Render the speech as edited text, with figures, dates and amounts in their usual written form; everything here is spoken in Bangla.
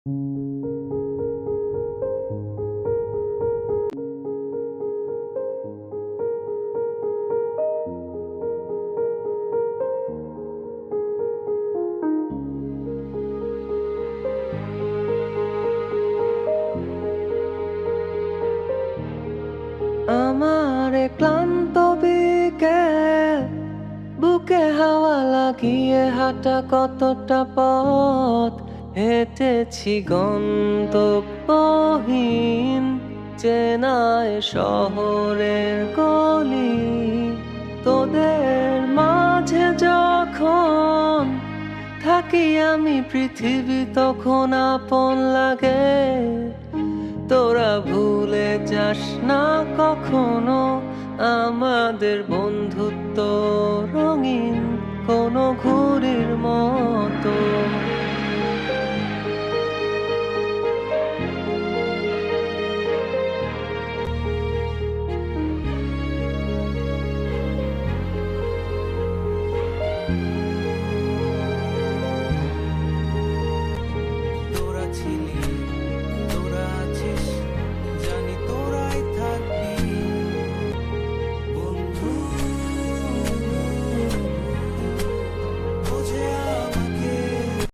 আমার এ ক্লান্ত বিকেল, বুকে হাওয়া লাগিয়ে হাঁটা কতটা পথ হেঁটেছি গন্তব্যহীন চেনায় শহরের গলি। তোদের মাঝে যখন থাকি আমি, পৃথিবী তখন আপন লাগে। তোরা ভুলে যাস না কখনো আমাদের বন্ধুত্ব রঙিন কোনো ঘুড়ির মতো।